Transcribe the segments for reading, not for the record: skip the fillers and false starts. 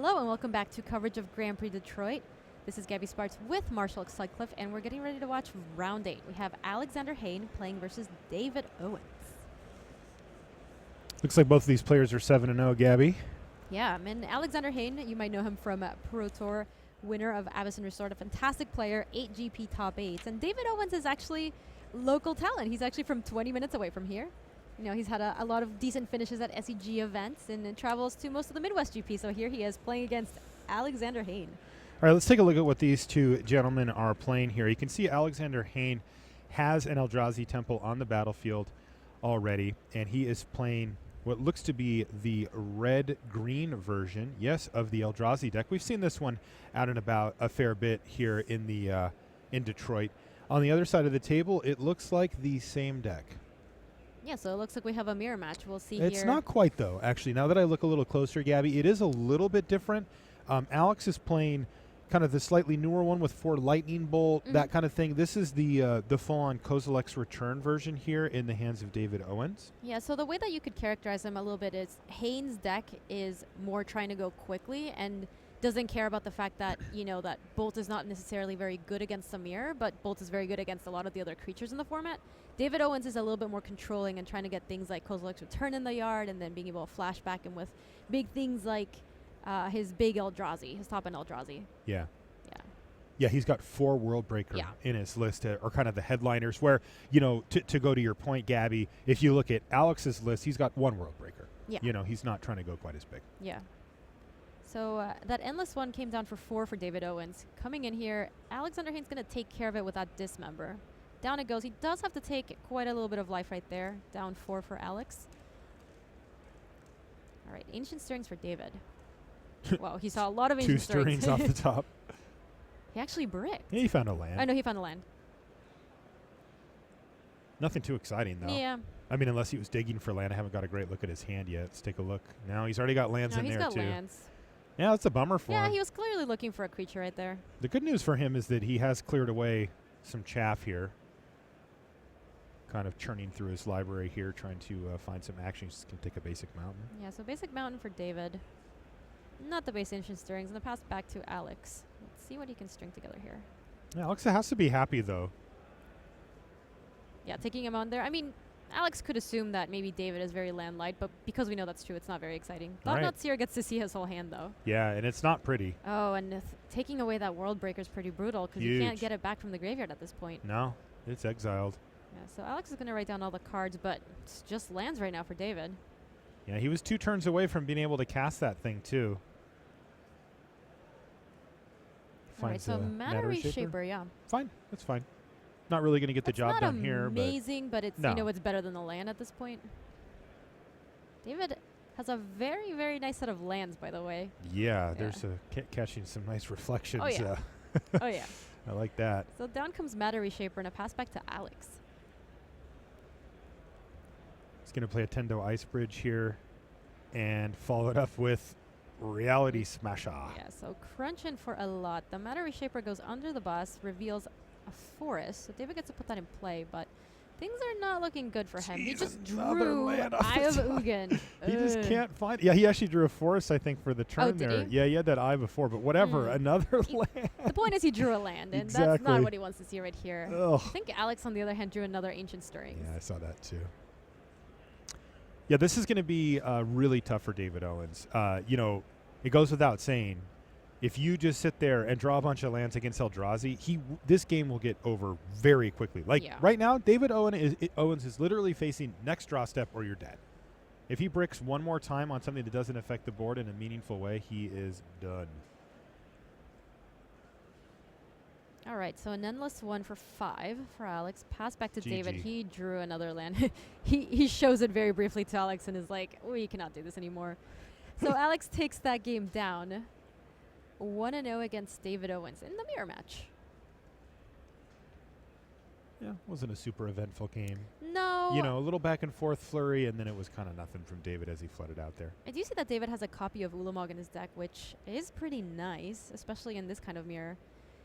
Hello and welcome back to coverage of Grand Prix Detroit. This is Gabby Sparks with Marshall Sutcliffe, and we're getting ready to watch round 8. We have Alexander Hayne playing versus David Owens. Looks like both of these players are 7-0, Gabby. Yeah, and Alexander Hayne, you might know him from Pro Tour, winner of Avison Resort, a fantastic player, 8 GP top 8s. And David Owens is actually local talent. He's actually from 20 minutes away from here. You know, he's had a lot of decent finishes at SEG events and travels to most of the Midwest GP. So here he is playing against Alexander Hayne. All right, let's take a look at what these two gentlemen are playing here. You can see Alexander Hayne has an Eldrazi Temple on the battlefield already, and he is playing what looks to be the red-green version, yes, of the Eldrazi deck. We've seen this one out and about a fair bit here in the in Detroit. On the other side of the table, it looks like the same deck. Yeah, so it looks like we have a mirror match. We'll see here. It's not quite, though, actually. Now that I look a little closer, Gabby, it is a little bit different. Alex is playing kind of the slightly newer one with 4 lightning bolt, that kind of thing. This is the full-on Kozilek's Return version here in the hands of David Owens. Yeah, so the way that you could characterize him a little bit is Hayne's deck is more trying to go quickly and doesn't care about the fact that, you know, that Bolt is not necessarily very good against the mirror, but Bolt is very good against a lot of the other creatures in the format. David Owens is a little bit more controlling and trying to get things like Kozilek's Return in the yard and then being able to flash back him with big things like his big Eldrazi, his top-end Eldrazi. Yeah. Yeah. Yeah, he's got 4 World Breaker in his list, or kind of the headliners, where, you know, to go to your point, Gabby, if you look at Alex's list, he's got 1 World Breaker. Yeah. You know, he's not trying to go quite as big. Yeah. So that Endless one came down for 4 for David Owens. Coming in here, Alexander Hayne's going to take care of it with that Dismember. Down it goes. He does have to take quite a little bit of life right there. Down 4 for Alex. All right, Ancient Stirrings for David. Wow, he saw a lot of Ancient 2 Stirrings off the top. He actually bricked. Yeah, he found a land. I know he found a land. Nothing too exciting, though. Yeah. I mean, unless he was digging for land. I haven't got a great look at his hand yet. Let's take a look. Now he's already got lands in there, too. He's got lands. Yeah, that's a bummer for him. Yeah, he was clearly looking for a creature right there. The good news for him is that he has cleared away some chaff here. Kind of churning through his library here, trying to find some action. He's going to take a basic mountain. Yeah, so basic mountain for David. Not the base Ancient Stirrings. And the pass back to Alex. Let's see what he can string together here. Yeah, Alex has to be happy, though. Yeah, taking him on there. I mean, Alex could assume that maybe David is very land light, but because we know that's true, it's not very exciting. Thought Seer gets to see his whole hand, though. Yeah, and it's not pretty. Oh, and taking away that World Breaker is pretty brutal because you can't get it back from the graveyard at this point. No, it's exiled. Yeah, so Alex is going to write down all the cards, but it's just lands right now for David. Yeah, he was 2 turns away from being able to cast that thing, too. All right, so Matter Reshaper, yeah. Fine, that's fine. Not really going to get the job done here. It's not amazing, but it's, you know, it's better than the land at this point. David has a very, very nice set of lands, by the way. Yeah, there's catching some nice reflections. Oh, yeah. Oh, yeah. I like that. So down comes Matter Reshaper and a pass back to Alex. He's going to play a Tendo Ice Bridge here and follow it up with Reality Smasher. Yeah, so crunching for a lot. The Matter Reshaper goes under the bus, reveals a forest. So David gets to put that in play, but things are not looking good for him. He just drew Eye of Ugin. He just can't find it. Yeah, he actually drew a forest, I think, for the turn there. He? Yeah, he had that eye before, but whatever. Another land. The point is he drew a land, and that's not what he wants to see right here. Ugh. I think Alex, on the other hand, drew another Ancient Stirrings. Yeah, I saw that too. Yeah, this is going to be really tough for David Owens. You know, it goes without saying, if you just sit there and draw a bunch of lands against Eldrazi, this game will get over very quickly. Like right now, David Owens is literally facing next draw step or you're dead. If he bricks one more time on something that doesn't affect the board in a meaningful way, he is done. All right, so an endless 1 for 5 for Alex. Pass back to David. He drew another land. he shows it very briefly to Alex and is like, we cannot do this anymore. So Alex takes that game down. 1-0 against David Owens in the mirror match. Yeah, wasn't a super eventful game. No. You know, a little back and forth flurry, and then it was kind of nothing from David as he flooded out there. I do see that David has a copy of Ulamog in his deck, which is pretty nice, especially in this kind of mirror.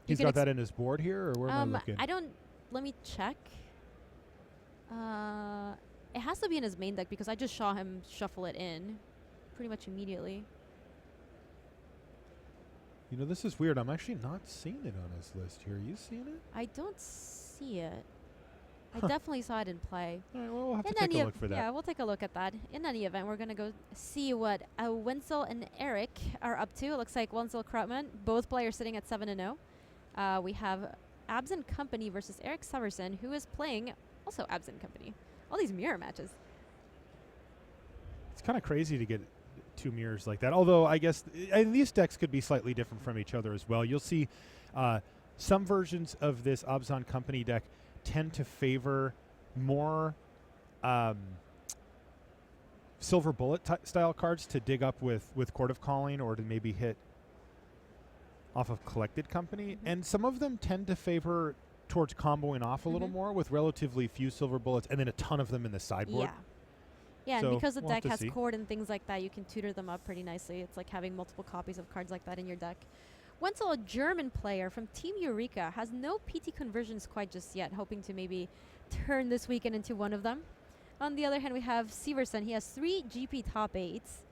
He's got that in his board here, or where am I looking? I don't. Let me check. It has to be in his main deck because I just saw him shuffle it in pretty much immediately. You know, this is weird. I'm actually not seeing it on his list here. Are you seeing it? I don't see it. Huh. I definitely saw it in play. All right, well, we'll have to In take a any look for that. Yeah, we'll take a look at that. In any event, we're going to go see what Wenzel and Eric are up to. It looks like Wenzel Krautmann, both players sitting at 7-0. We have Abs and Company versus Eric Severson, who is playing also Abs and Company. All these mirror matches. It's kind of crazy to get two mirrors like that. Although I guess and these decks could be slightly different from each other as well. You'll see some versions of this Abzan Company deck tend to favor more silver bullet style cards to dig up with Court of Calling or to maybe hit off of Collected Company. And some of them tend to favor towards comboing off a little more with relatively few silver bullets and then a ton of them in the sideboard. Yeah, So and because the we'll have deck to has see. cord and things like that, you can tutor them up pretty nicely. It's like having multiple copies of cards like that in your deck. Wenzel, a German player from Team Eureka, has no PT conversions quite just yet, hoping to maybe turn this weekend into one of them. On the other hand, we have Severson. He has 3 GP top 8s.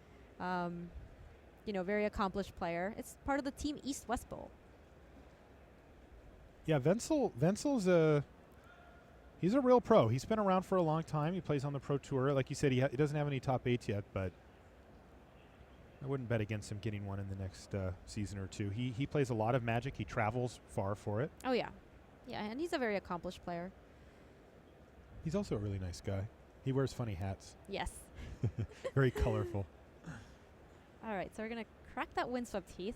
You know, very accomplished player. It's part of the Team East-West Bowl. Yeah, Wenzel's he's a real pro. He's been around for a long time. He plays on the Pro Tour. Like you said, he doesn't have any top 8s yet, but I wouldn't bet against him getting one in the next season or two. He plays a lot of Magic. He travels far for it. Oh, yeah. Yeah, and he's a very accomplished player. He's also a really nice guy. He wears funny hats. Yes. Very colorful. All right, so we're going to crack that windswept heath.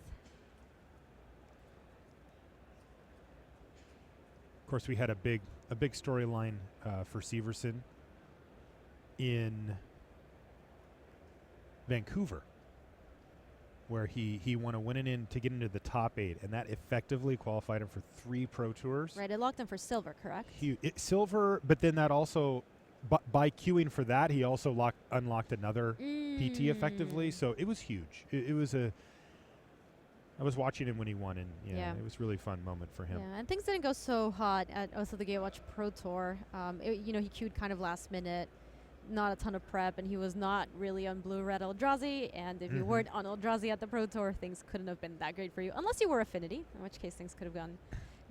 Of course, we had a big storyline for Severson in Vancouver, where he won a win in to get into the top 8, and that effectively qualified him for 3 Pro Tours. Right, it locked him for silver, correct? Silver, but then that also, by queuing for that, he also unlocked another PT effectively. So it was huge. It was I was watching him when he won, and it was a really fun moment for him. Yeah, and things didn't go so hot at also the Gatewatch Pro Tour. He queued kind of last minute, not a ton of prep, and he was not really on blue-red Eldrazi. And if you weren't on Eldrazi at the Pro Tour, things couldn't have been that great for you, unless you were Affinity, in which case things could have gone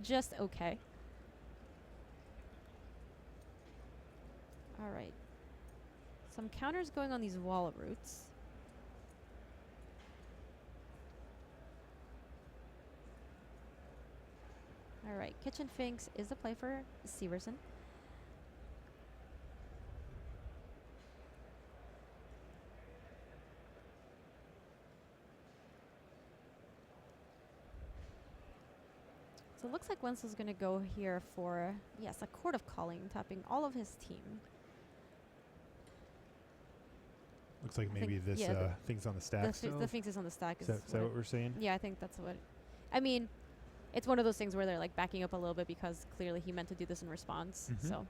just okay. All right. Some counters going on these wall roots. All right, Kitchen Finks is the play for Severson. So it looks like Wenzel's going to go here for, yes, a Court of Calling, tapping all of his team. Looks like maybe this thing's on the stack still. The Finks is on the stack. Is that what we're saying? Yeah, I think that's what. I mean, it's one of those things where they're like backing up a little bit because clearly he meant to do this in response. So.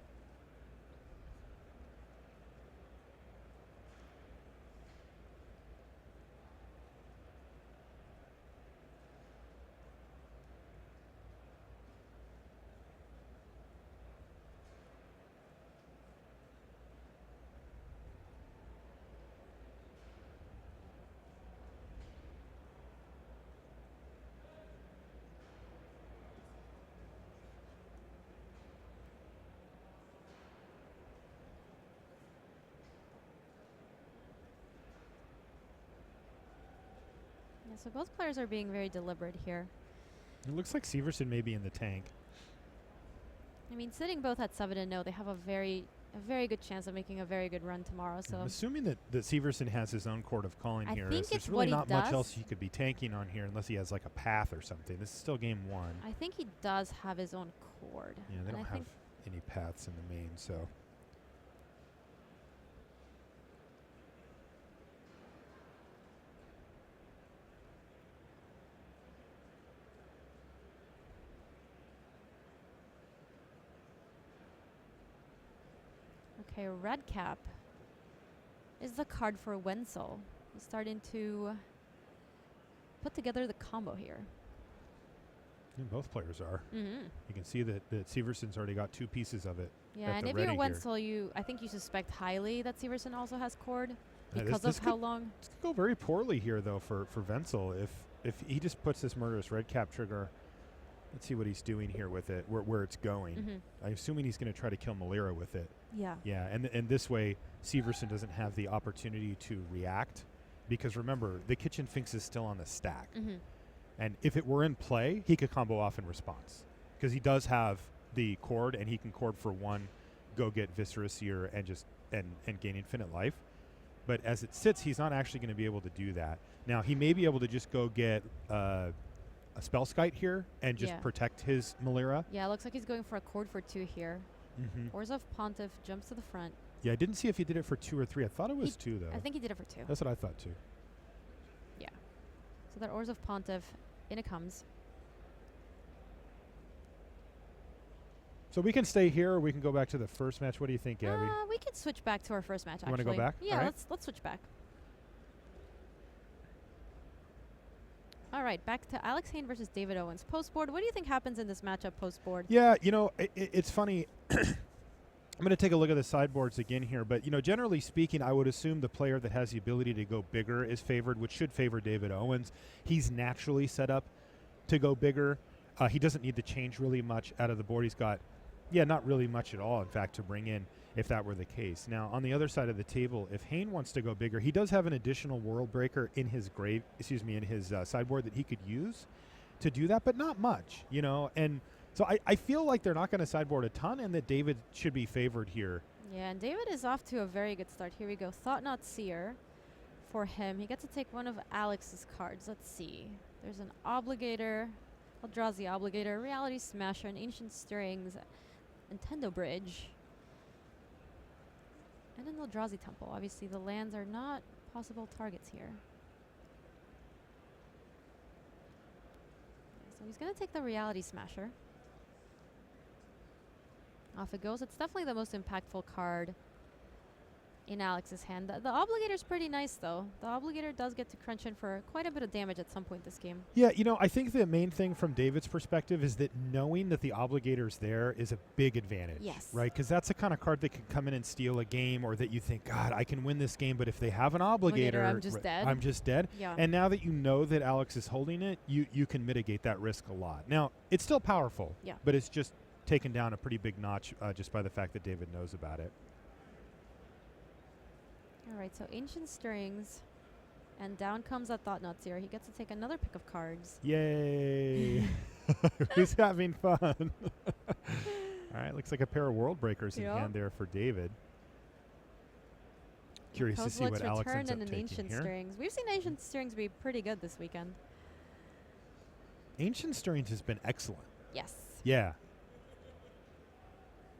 Yeah, so both players are being very deliberate here. It looks like Severson may be in the tank. I mean, sitting both at 7-0, they have a very good chance of making a very good run tomorrow. So I'm assuming that Severson has his own Court of Calling here. think There's it's really what he not much does. else he could be tanking on here unless he has like a path or something. This is still game 1. I think he does have his own cord. Yeah, they don't have any paths in the main, so. Okay, Red Cap is the card for Wenzel. He's starting to put together the combo here. And both players are. Mm-hmm. You can see that Severson's already got 2 pieces of it. Yeah, and if you're Wenzel, I think you suspect highly that Severson also has cord because of how long. This could go very poorly here, though, for Wenzel. if he just puts this murderous red cap trigger, let's see what he's doing here with it, where it's going. I'm assuming he's going to try to kill Malira with it. Yeah. Yeah, and this way, Severson doesn't have the opportunity to react, because remember, the Kitchen Finks is still on the stack. And if it were in play, he could combo off in response, because he does have the cord, and he can cord for one, go get Viscera Seer and just and gain infinite life. But as it sits, he's not actually going to be able to do that. Now, he may be able to just go get a Spellskite here and just protect his Malira. Yeah, it looks like he's going for a cord for 2 here. Orzhov Pontiff jumps to the front. Yeah, I didn't see if he did it for 2 or 3. I thought it was 2, though. I think he did it for 2. That's what I thought, too. Yeah. So that Orzhov Pontiff, in it comes. So we can stay here, or we can go back to the first match. What do you think, Gabby? We could switch back to our first match, actually. You want to go back? Yeah, All right. let's switch back. All right, back to Alex Hayne versus David Owens. Post-board, what do you think happens in this matchup post-board? Yeah, it's funny. I'm going to take a look at the sideboards again here, but, generally speaking, I would assume the player that has the ability to go bigger is favored, which should favor David Owens. He's naturally set up to go bigger. He doesn't need to change really much out of the board. He's got, not really much at all, in fact, to bring in if that were the case. Now, on the other side of the table, if Hayne wants to go bigger, he does have an additional World Breaker in his in his sideboard that he could use to do that, but not much, and so I feel like they're not going to sideboard a ton, and that David should be favored here. Yeah, and David is off to a very good start. Here we go. Thought-Knot Seer for him. He gets to take one of Alex's cards. Let's see. There's an Obligator, Eldrazi Obligator, Reality Smasher, and Ancient Stirrings, Nintendo Bridge, and an Eldrazi Temple. Obviously, the lands are not possible targets here. So he's going to take the Reality Smasher. Off it goes. It's definitely the most impactful card in Alex's hand. The Obligator's pretty nice, though. The Obligator does get to crunch in for quite a bit of damage at some point this game. Yeah, I think the main thing from David's perspective is that knowing that the Obligator's there is a big advantage. Yes. Right? Because that's the kind of card that can come in and steal a game, or that you think, God, I can win this game, but if they have an Obligator, I'm just dead. I'm just dead. Yeah. And now that you know that Alex is holding it, you can mitigate that risk a lot. Now, it's still powerful, but it's just taken down a pretty big notch just by the fact that David knows about it. All right, so Ancient Stirrings, and down comes that Thought-Knot Seer. He gets to take another pick of cards. Yay! Who's having fun? All right, looks like a pair of World Breakers in hand there for David. Curious to see what Alex ends up taking Ancient here. Stirrings. We've seen Ancient Stirrings be pretty good this weekend. Ancient Stirrings has been excellent. Yes. Yeah.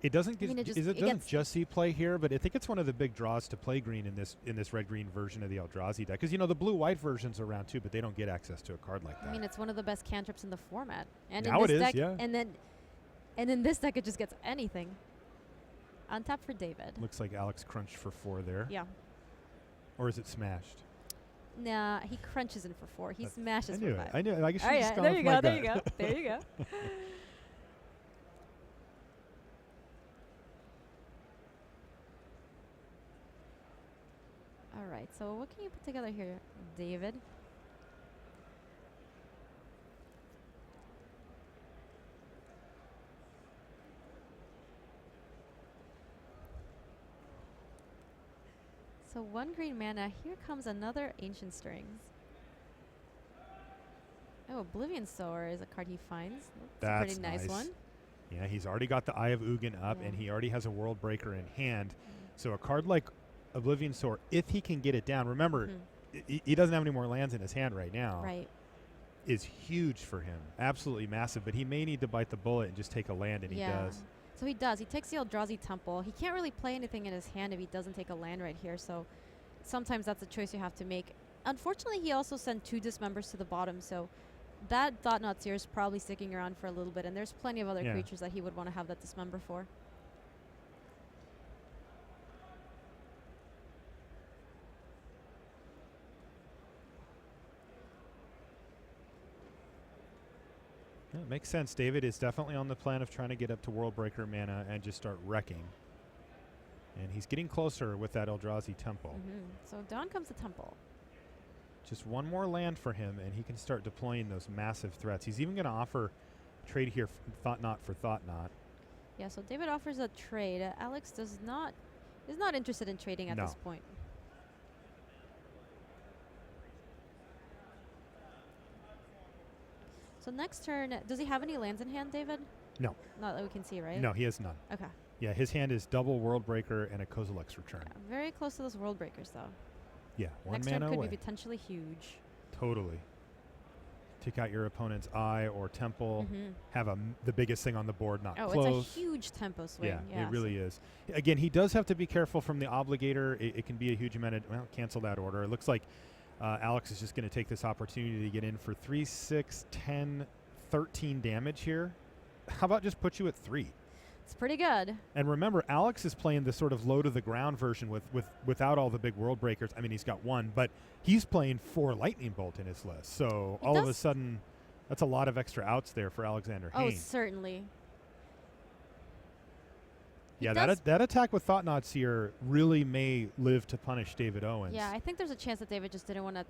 It doesn't it doesn't just see play here, but I think it's one of the big draws to play green in this red-green version of the Eldrazi deck. Because, the blue-white version's around, too, but they don't get access to a card like that. I mean, it's one of the best cantrips in the format. And now in this it is, deck, yeah. And in this deck, it just gets anything. On tap for David. Looks like Alex crunched for 4 there. Yeah. Or is it smashed? Nah, he crunches in for 4. He smashes for 5. I knew it. I guess oh, yeah, there you go, there you go. There you go. All right, so what can you put together here, David? So 1 green mana. Here comes another Ancient Stirrings. Oh, Oblivion Sower is a card he finds. That's a pretty nice one. Yeah, he's already got the Eye of Ugin up, and he already has a World Breaker in hand. So a card like Oblivion Sower, if he can get it down, remember, he doesn't have any more lands in his hand right now. Right. Is huge for him. Absolutely massive, but he may need to bite the bullet and just take a land, and he does. So he does. He takes the Eldrazi Temple. He can't really play anything in his hand if he doesn't take a land right here, so sometimes that's a choice you have to make. Unfortunately, he also sent 2 Dismembers to the bottom, so that Thought-Knot Seer is probably sticking around for a little bit, and there's plenty of other creatures that he would want to have that Dismember for. Yeah, it makes sense. David is definitely on the plan of trying to get up to World Breaker mana and just start wrecking. And he's getting closer with that Eldrazi Temple. So down comes the Temple. Just one more land for him, and he can start deploying those massive threats. He's even going to offer trade here, Thought Knot for Thought Knot. Yeah, so David offers a trade. Alex is not interested in trading at this point. So next turn, does he have any lands in hand, David? No. Not that we can see, right? No, he has none. Okay. Yeah, his hand is double World Breaker and a Kozilek's Return. Yeah, very close to those World Breakers, though. Yeah, one next mana turn could away. be potentially huge. Totally. Take out your opponent's eye or temple. Have the biggest thing on the board not close. Oh, it's a huge tempo swing. Yeah, it really is. Again, he does have to be careful from the Obligator. It can be a huge amount of, well, cancel that order. It looks like Alex is just going to take this opportunity to get in for 3, 6, 10, 13 damage here. How about just put you at 3? It's pretty good. And remember, Alex is playing the sort of low to the ground version without all the big World Breakers. I mean, he's got 1, but he's playing 4 Lightning Bolt in his list. So all of a sudden, that's a lot of extra outs there for Alexander Hayne. Oh, certainly. Yeah, that attack with Thought Knot Seer really may live to punish David Owens. Yeah, I think there's a chance that David just didn't want to.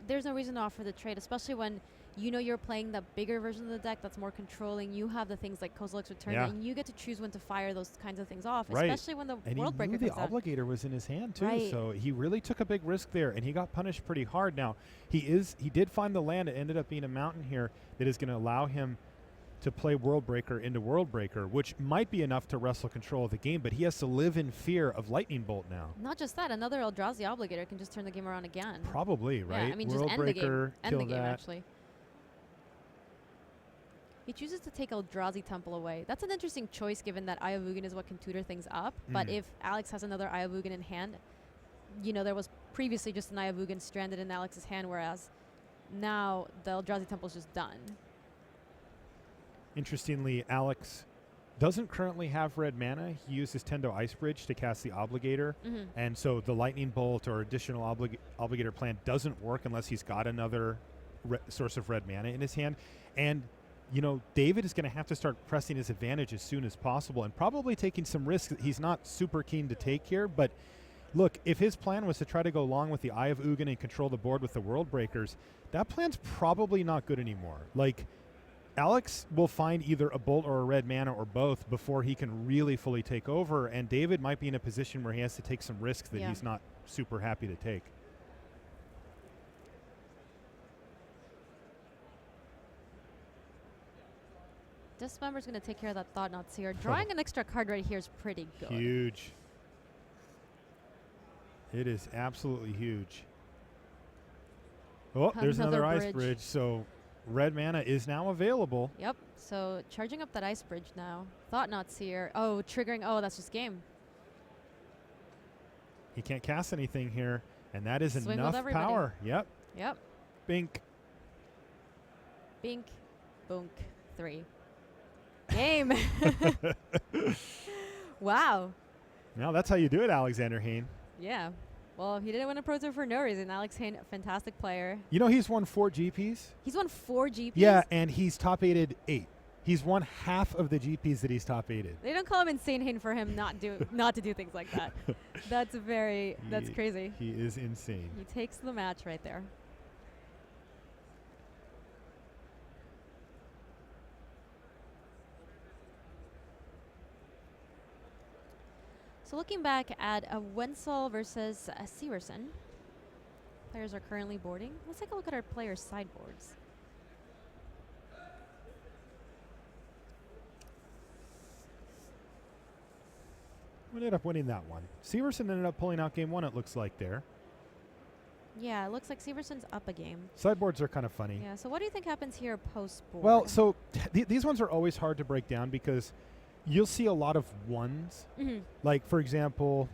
There's no reason to offer the trade, especially when you know you're playing the bigger version of the deck that's more controlling. You have the things like Kozilek's Return, and you get to choose when to fire those kinds of things off, especially when the World Breaker comes out. And he knew the Obligator was in his hand too, Right. so he really took a big risk there, and he got punished pretty hard. Now, he did find the land. It ended up being a mountain here that is going to allow him to play World Breaker into World Breaker, which might be enough to wrestle control of the game, but he has to live in fear of Lightning Bolt now. Not just that, another Eldrazi Obligator can just turn the game around again. Probably, right? Yeah, I mean, World just end Breaker, the game. End kill the game, that. actually. He chooses to take Eldrazi Temple away. That's an interesting choice, given that Eye of Ugin is what can tutor things up. But if Alex has another Eye of Ugin in hand, you know, there was previously just an Eye of Ugin stranded in Alex's hand, whereas now the Eldrazi Temple is just done. Interestingly, Alex doesn't currently have red mana. He uses Tendo Ice Bridge to cast the Obligator. And so the Lightning Bolt or additional Obligator plan doesn't work unless he's got another source of red mana in his hand. And, you know, David is going to have to start pressing his advantage as soon as possible and probably taking some risks that he's not super keen to take here. But look, if his plan was to try to go long with the Eye of Ugin and control the board with the World Breakers, that plan's probably not good anymore. Like, Alex will find either a bolt or a red mana or both before he can really fully take over, and David might be in a position where he has to take some risks that he's not super happy to take. Dismember's going to take care of that Thought Knot Seer. Drawing an extra card right here is pretty good. Huge. It is absolutely huge. Oh, there's another Ice Bridge. So red mana is now available. Yep. So charging up that Ice Bridge now. Thought Knot Seer. Oh, triggering. Oh, that's just game. He can't cast anything here, and that is Swing enough power. Yep. Yep. Bink. Bink. Boonk. 3. Game. Wow. Now that's how you do it, Alexander Hayne. Yeah. Well, he didn't win a Pro Tour for no reason. Alex Hayne, a fantastic player. You know he's won 4 GPs? He's won 4 GPs? Yeah, and he's top 8'd 8. He's won half of the GPs that he's top 8'd. They don't call him Insane Hayne for him not to do things like that. That's crazy. He is insane. He takes the match right there. So looking back at a Wenzel versus a Severson, players are currently boarding. Let's take a look at our players' sideboards. We ended up winning that one. Severson ended up pulling out game 1, it looks like there. Yeah, it looks like Severson's up a game. Sideboards are kind of funny. Yeah, so what do you think happens here post-board? Well, so these ones are always hard to break down because you'll see a lot of ones. Like, for example...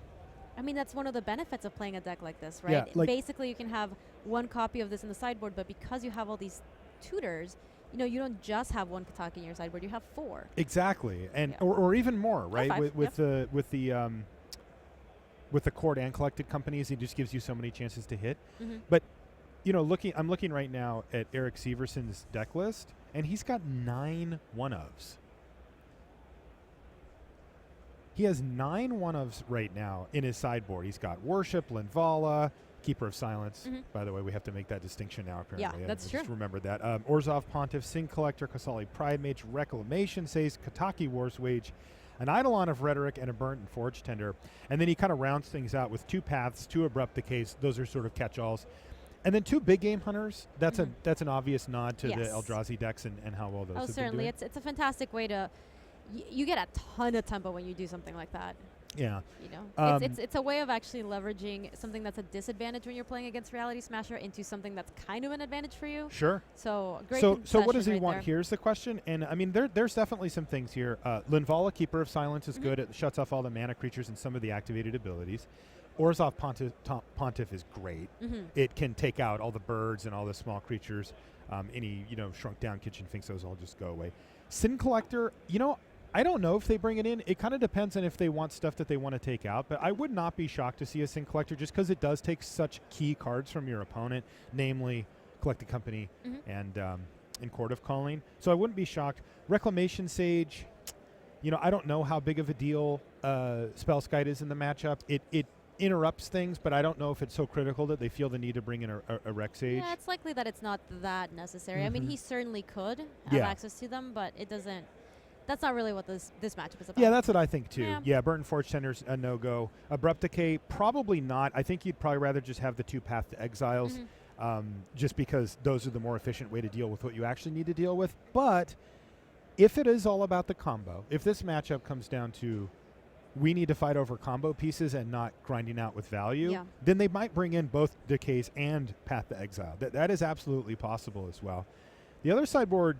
I mean, that's one of the benefits of playing a deck like this, right? Yeah, like basically, you can have one copy of this in the sideboard, but because you have all these tutors, you know, you don't just have one Kataki in your sideboard; you have 4. Exactly, and or even more, right? 5, With the cord and collected companies, it just gives you so many chances to hit. But you know, I'm looking right now at Eric Severson's deck list, and he's got 9 one-ofs. He has 9 one-ofs right now in his sideboard. He's got Worship, Linvala, Keeper of Silence. Mhm. By the way, we have to make that distinction now, apparently. Yeah, that's I true. just remembered that. Orzhov Pontiff, Sin Collector, Kasali Pride Mage, Reclamation Says, Kataki Wars Wage, an Eidolon of Rhetoric, and a Burnt and Forge Tender. And then he kind of rounds things out with 2 Paths, 2 Abrupt Decays. Those are sort of catch-alls. And then 2 Big Game Hunters. That's that's an obvious nod to the Eldrazi decks and how well those have certainly. been doing. It's a fantastic way to... you get a ton of tempo when you do something like that. Yeah. You know, it's a way of actually leveraging something that's a disadvantage when you're playing against Reality Smasher into something that's kind of an advantage for you. Sure. So great. So what does he right want? there. Here's the question. And I mean, there's definitely some things here. Linvala, Keeper of Silence, is good. It shuts off all the mana creatures and some of the activated abilities. Orzhov Pontiff is great. It can take out all the birds and all the small creatures. Any shrunk down kitchen finks, those all just go away. Sin Collector, I don't know if they bring it in. It kind of depends on if they want stuff that they want to take out. But I would not be shocked to see a Sin Collector just because it does take such key cards from your opponent, namely Collected Company and Court of Calling. So I wouldn't be shocked. Reclamation Sage, I don't know how big of a deal Spellskite is in the matchup. It interrupts things, but I don't know if it's so critical that they feel the need to bring in a Rec Sage. Yeah, it's likely that it's not that necessary. I mean, he certainly could have access to them, but it doesn't. That's not really what this matchup is about. Yeah, that's what I think too. Yeah, yeah Burnt and Forge Tender's a no-go. Abrupt Decay, probably not. I think you'd probably rather just have the 2 Path to Exiles, just because those are the more efficient way to deal with what you actually need to deal with. But if it is all about the combo, if this matchup comes down to we need to fight over combo pieces and not grinding out with value, then they might bring in both Decays and Path to Exile. That is absolutely possible as well. The other sideboard,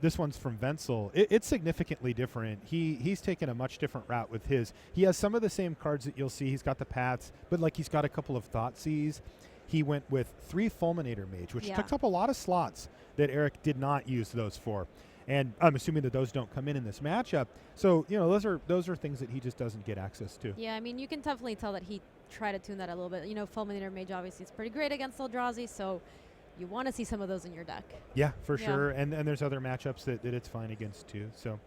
this one's from Wenzel. It's significantly different. He's taken a much different route with his. He has some of the same cards that you'll see. He's got the Paths, but he's got a couple of Thoughtseize. He went with 3 Fulminator Mage, which took up a lot of slots that Eric did not use those for. And I'm assuming that those don't come in this matchup. So, those are things that he just doesn't get access to. Yeah, I mean, you can definitely tell that he tried to tune that a little bit. Fulminator Mage obviously is pretty great against Eldrazi, so you want to see some of those in your deck. Yeah, for sure. And there's other matchups that it's fine against too. So,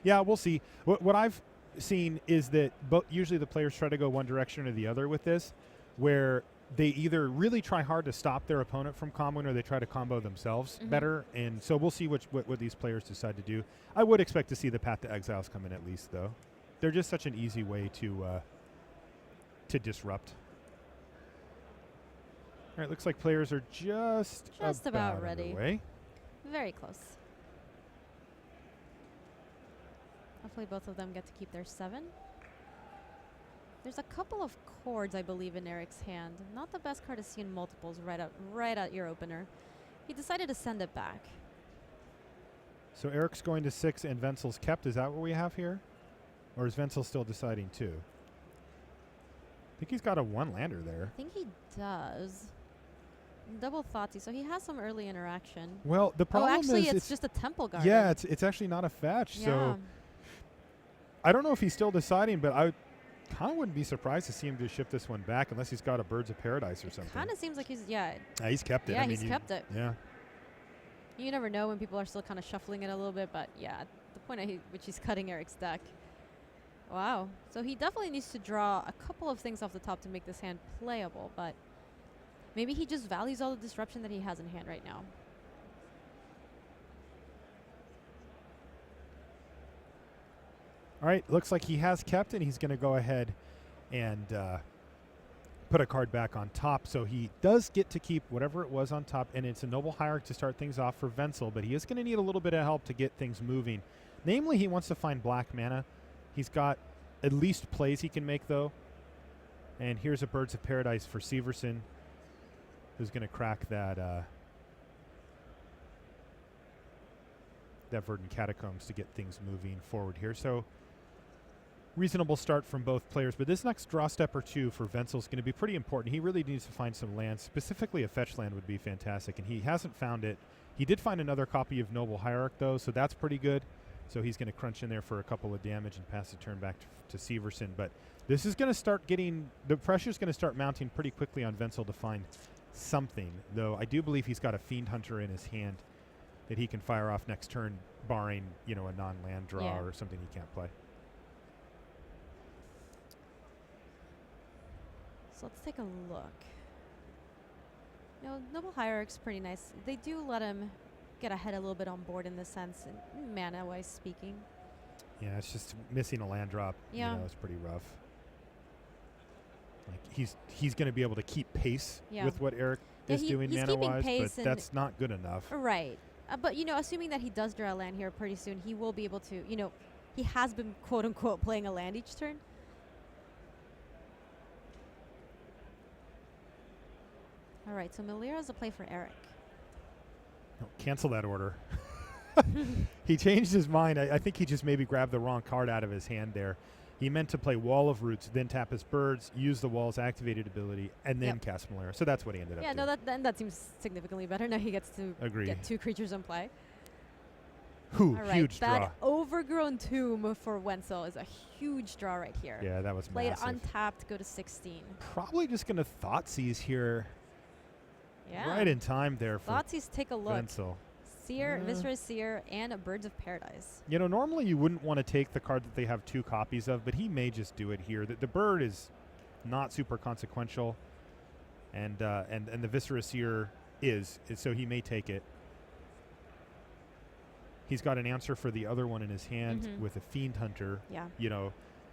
yeah, we'll see. What I've seen is that usually the players try to go one direction or the other with this, where they either really try hard to stop their opponent from comboing or they try to combo themselves better. And so we'll see what these players decide to do. I would expect to see the Path to Exiles come in at least, though. They're just such an easy way to disrupt. All right, looks like players are just about ready. Underway. Very close. Hopefully both of them get to keep their 7. There's a couple of chords, I believe, in Eric's hand. Not the best card to see in multiples right at your opener. He decided to send it back. So Eric's going to 6 and Wenzel's kept. Is that what we have here? Or is Wenzel still deciding 2? I think he's got a 1 lander there. I think he does. Double Thoughtseize, so he has some early interaction. Well, the problem actually, is it's just a Temple Guard. Yeah, it's actually not a fetch. Yeah. So I don't know if he's still deciding, but I kind of wouldn't be surprised to see him just ship this one back unless he's got a Birds of Paradise or something. Kind of seems like he's he's kept it. Yeah, I mean, he's kept it. Yeah. You never know when people are still kind of shuffling it a little bit, but yeah, at the point at which he's cutting Eric's deck. Wow. So he definitely needs to draw a couple of things off the top to make this hand playable, but maybe he just values all the disruption that he has in hand right now. All right, looks like he has kept it. He's going to go ahead and put a card back on top. So he does get to keep whatever it was on top, and it's a Noble Hierarch to start things off for Wenzel, but he is going to need a little bit of help to get things moving. Namely, he wants to find black mana. He's got at least plays he can make, though. And here's a Birds of Paradise for Severson, who's going to crack that Verdant Catacombs to get things moving forward here. So reasonable start from both players, but this next draw step or 2 for Wenzel is going to be pretty important. He really needs to find some lands. Specifically, a fetch land would be fantastic, and he hasn't found it. He did find another copy of Noble Hierarch, though, so that's pretty good. So he's going to crunch in there for a couple of damage and pass the turn back to Severson. But this is going to start getting – the pressure's going to start mounting pretty quickly on Wenzel to find something, though I do believe he's got a Fiend Hunter in his hand that he can fire off next turn, barring, a non-land draw or something he can't play. So let's take a look. Noble Hierarch's pretty nice. They do let him get ahead a little bit on board in this sense, mana-wise speaking. Yeah, it's just missing a land drop. Yeah. It's pretty rough. Like he's going to be able to keep pace with what Eric is doing mana-wise, but that's not good enough. Right. But, assuming that he does draw a land here pretty soon, he will be able to, he has been, quote-unquote, playing a land each turn. All right, so Melira's a play for Eric. No, cancel that order. He changed his mind. I think he just maybe grabbed the wrong card out of his hand there. He meant to play Wall of Roots, then tap his birds, use the Wall's activated ability, and then cast Melira. So that's what he ended up doing. Yeah, no, that seems significantly better. Now he gets to get 2 creatures in play. All right, huge draw. That Overgrown Tomb for Wenzel is a huge draw right here. Yeah, that was Played massive. untapped, go to 16. Probably just going to Thoughtseize here. Yeah. Right in time there for Thoughtseize, take a look. Wenzel. Seer, Viscera Seer, and a Birds of Paradise. Normally you wouldn't want to take the card that they have 2 copies of, but he may just do it here. The bird is not super consequential, and the Viscera Seer is, so he may take it. He's got an answer for the other one in his hand with a Fiend Hunter. Yeah.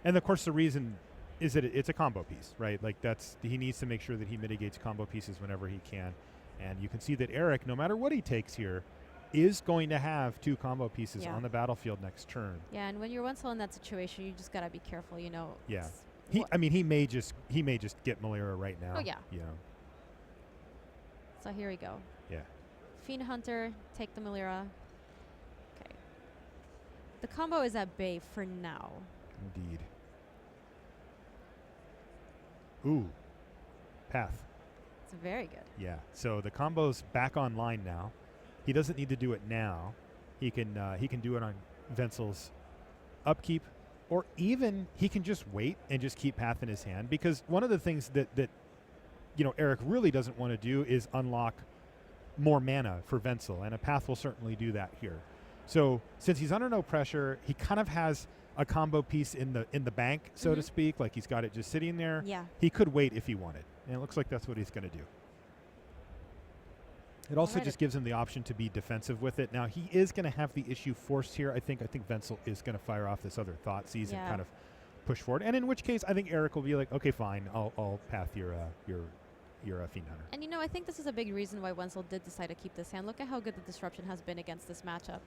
And of course the reason is that it's a combo piece, right? Like he needs to make sure that he mitigates combo pieces whenever he can. And you can see that Eric, no matter what he takes here, is going to have 2 combo pieces on the battlefield next turn. Yeah, and when you're Wenzel in that situation, you just gotta be careful, Yeah. He may just get Melira right now. Oh yeah. So here we go. Yeah. Fiend Hunter, take the Melira. Okay. The combo is at bay for now. Indeed. Ooh. Path. It's very good. Yeah. So the combo's back online now. He doesn't need to do it now. He can do it on Wenzel's upkeep, or even he can just wait and just keep Path in his hand, because one of the things that Eric really doesn't want to do is unlock more mana for Wenzel, and a Path will certainly do that here. So since he's under no pressure, he kind of has a combo piece in the bank, so to speak, like he's got it just sitting there. Yeah. He could wait if he wanted, and it looks like that's what he's going to do. It also just gives him the option to be defensive with it. Now, he is going to have the issue forced here. I think Wenzel is going to fire off this other Thoughtseize and kind of push forward. And in which case, I think Eric will be like, okay, fine, I'll Path your Fiend Hunter. And I think this is a big reason why Wenzel did decide to keep this hand. Look at how good the disruption has been against this matchup.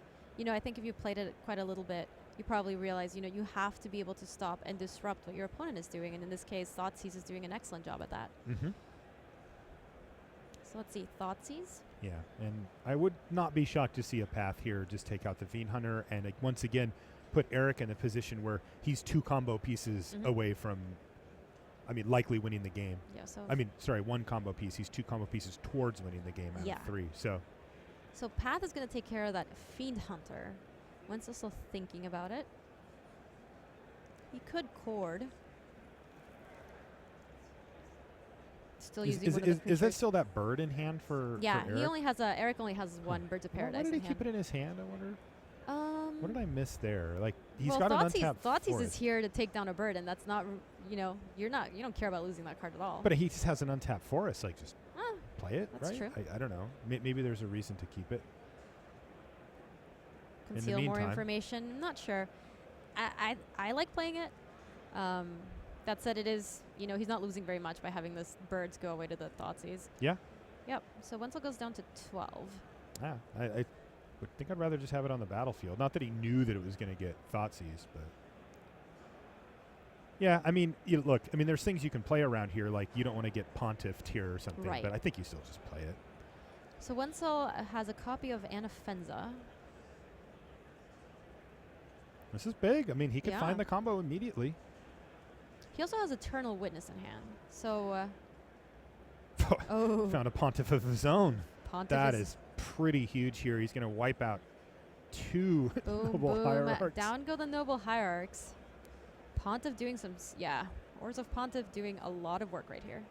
I think if you played it quite a little bit, you probably realize, you have to be able to stop and disrupt what your opponent is doing. And in this case, Thoughtseize is doing an excellent job at that. So let's see, Thoughtseize. Yeah, and I would not be shocked to see a Path here just take out the Fiend Hunter and once again put Eric in a position where he's 2 combo pieces away from, likely winning the game. Yeah, so 1 combo piece. He's 2 combo pieces towards winning the game out of 3. So Path is going to take care of that Fiend Hunter. Wenzel's still thinking about it. He could Chord. Still using one of the is that still that bird in hand for Yeah, for Eric? he only has Eric only has 1 Birds of Paradise. Why did he in keep hand. it in his hand, I wonder? What did I miss there? Like he's well, got an untapped Thoughtseize is here to take down a bird, and that's not you don't care about losing that card at all. But he just has an untapped forest. Like just play it, that's right? True. I don't know. Maybe there's a reason to keep it. Conceal more information. I'm not sure. I like playing it. That said, it is, he's not losing very much by having this birds go away to the Thoughtseize. Yeah. Yep. So Wenzel goes down to 12. I would think I'd rather just have it on the battlefield. Not that he knew that it was going to get Thoughtseize, but yeah, look, there's things you can play around here, like you don't want to get Pontiffed here or something, but I think you still just play it. So Wenzel has a copy of Anafenza. This is big. He could find the combo immediately. He also has Eternal Witness in hand. So, found a Pontiff of his own. Pontiff that is pretty huge here. He's going to wipe out 2 Noble Hierarchs. Down go the Noble Hierarchs. Pontiff doing some, Oars of Pontiff doing a lot of work right here.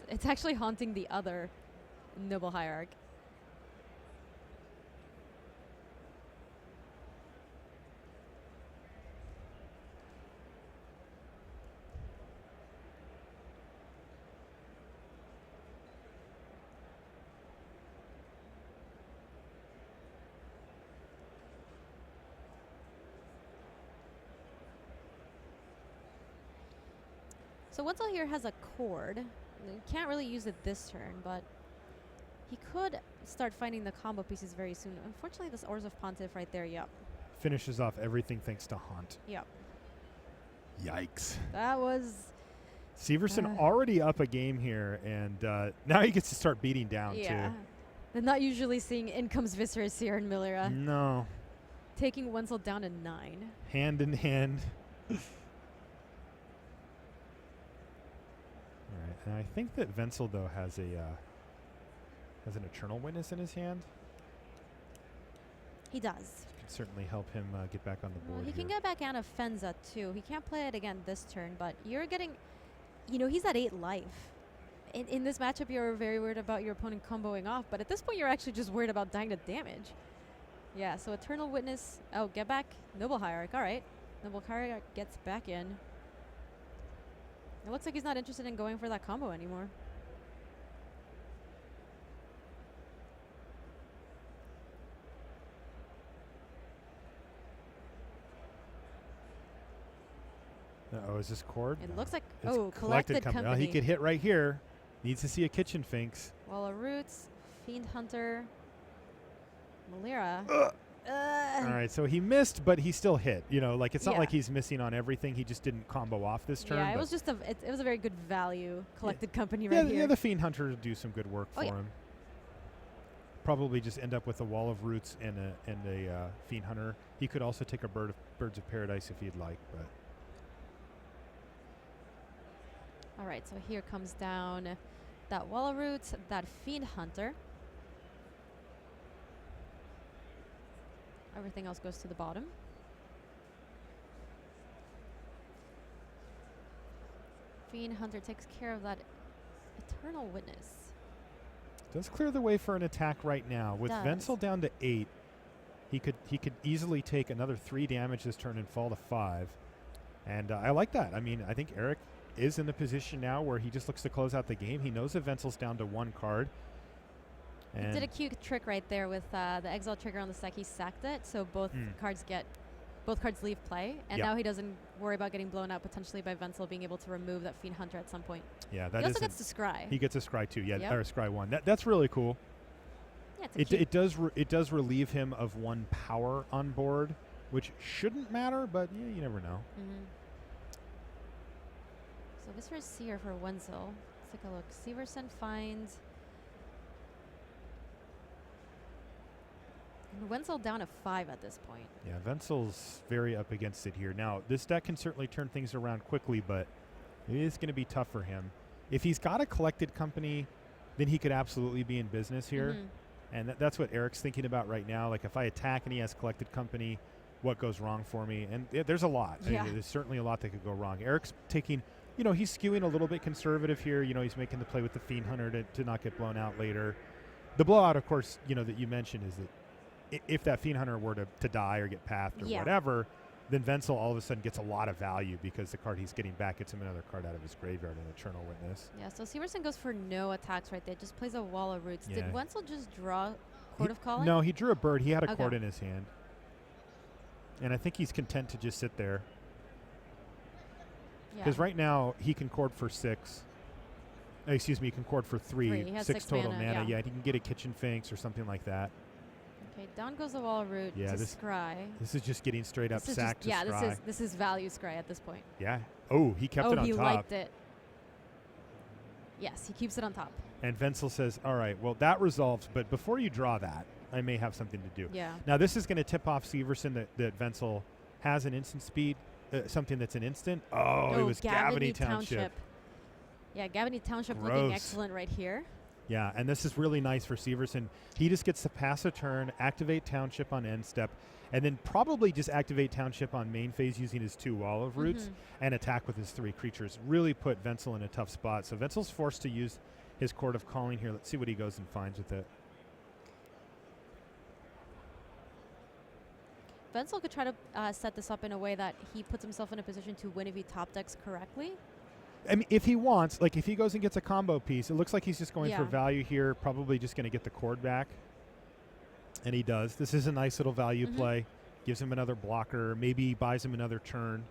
It's actually haunting the other Noble Hierarch. So Wenzel here has a cord. He can't really use it this turn, but he could start finding the combo pieces very soon. Unfortunately, this Orzhov Pontiff right there, yep. Finishes off everything thanks to Haunt. Yep. Yikes. That was... Severson already up a game here, and now he gets to start beating down, too. They're not usually seeing in comes Viserys here in Millera. No. Taking Wenzel down to 9. Hand in hand. All right, and I think that Wenzel, though, has an Eternal Witness in his hand. He does. Can certainly help him get back on the board. He here. can get back out of Fenza, too. He can't play it again this turn, but you're getting... You know, he's at 8 life. In this matchup, you're very worried about your opponent comboing off, but at this point, you're actually just worried about dying to damage. Yeah, so Eternal Witness. Oh, get back. Noble Hierarch. All right. Noble Hierarch gets back in. It looks like he's not interested in going for that combo anymore. Uh-oh, is this cord? It looks like, It's Collected Company. Well, he could hit right here. Needs to see a Kitchen Finks. Wall of Roots, Fiend Hunter, Millera. All right, so he missed, but he still hit. You know, like it's not Yeah. like he's missing on everything. He just didn't combo off this turn. Yeah, it was just it was a very good value Collected Company yeah, right here. yeah, the Fiend Hunter will do some good work for him. Probably just end up with a Wall of Roots and a Fiend Hunter. He could also take a Birds of Paradise if he'd like, but. All right, so here comes down that Wall of Roots, that Fiend Hunter. Everything else goes to the bottom. Fiend Hunter takes care of that Eternal Witness. Does clear the way for an attack right now. With Wenzel down to 8, he could easily take another 3 damage this turn and fall to 5. And I like that. I mean, I think Eric is in the position now where he just looks to close out the game. He knows that Wenzel's down to 1 card. And He did a cute trick right there with the Exile trigger on the stack. He sacked it, so both cards leave play, and now he doesn't worry about getting blown out potentially by Wenzel being able to remove that Fiend Hunter at some point. Yeah, that he also gets to scry. He gets a scry too. Yeah, Yep. or scry 1. That's really cool. Yeah, it's a cute It does relieve him of 1 power on board, which shouldn't matter, but yeah, you never know. So this is Seer for Wenzel. Let's take a look. Severson finds Wenzel down to 5 at this point. Yeah, Wenzel's very up against it here. Now, this deck can certainly turn things around quickly, but it is going to be tough for him. If he's got a Collected Company, then he could absolutely be in business here. And that's what Eric's thinking about right now. Like, if I attack and he has Collected Company, what goes wrong for me? And there's a lot. Yeah. I mean, there's certainly a lot that could go wrong. Eric's taking, you know, he's skewing a little bit conservative here. You know, he's making the play with the Fiend Hunter to not get blown out later. The blowout, of course, you know, that you mentioned is that if that Fiend Hunter were to die or get pathed or whatever, then Wenzel all of a sudden gets a lot of value because the card he's getting back gets him another card out of his graveyard, an Eternal Witness. Yeah, so Severson goes for no attacks right there. Just plays a Wall of Roots. Yeah. Did Wenzel just draw Court of Calling? No, he drew a bird. He had a Okay. cord in his hand. And I think he's content to just sit there. Because right now, he can cord for 6. Excuse me, he can cord for 3. He has 6 total mana. mana. Yeah, he can get a Kitchen Finks or something like that. Okay, down goes the Wall of Root Yeah, to scry. This is just getting straight up This is sacked to scry. this is value scry at this point. Yeah. Oh, he kept it on he top. liked it. Yes, he keeps it on top. And Wenzel says, all right, well, that resolves, but before you draw that, I may have something to do. Yeah. Now, this is going to tip off Severson that Wenzel has an instant speed, something that's an instant. Oh, it was Gavany Township. Yeah, Gavany Township Gross. looking excellent right here. Yeah, and this is really nice for Severson. He just gets to pass a turn, activate Township on end step, and then probably just activate Township on main phase using his 2 Wall of Roots and attack with his 3 creatures. Really put Wenzel in a tough spot. So Wenzel's forced to use his Court of Calling here. Let's see what he goes and finds with it. Wenzel could try to set this up in a way that he puts himself in a position to win if he top decks correctly. I mean, if he wants, like if he goes and gets a combo piece, it looks like he's just going for Yeah. value here, probably just going to get the cord back. And he does. This is a nice little value play. Gives him another blocker. Maybe buys him another turn.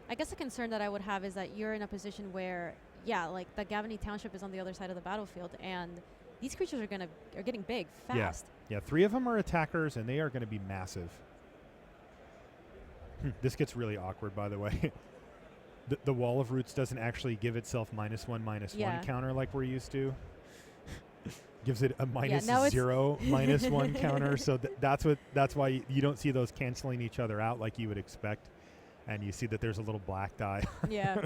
I guess the concern that I would have is that you're in a position where, yeah, like the Gavany Township is on the other side of the battlefield, and these creatures are getting big fast. Yeah, 3 of them are attackers, and they are going to be massive. This gets really awkward, by the way. The Wall of Roots doesn't actually give itself -1/-1 counter like we're used to. Gives it a -0 -1 counter. So that's why you don't see those canceling each other out like you would expect. And you see that there's a little black die. Yeah.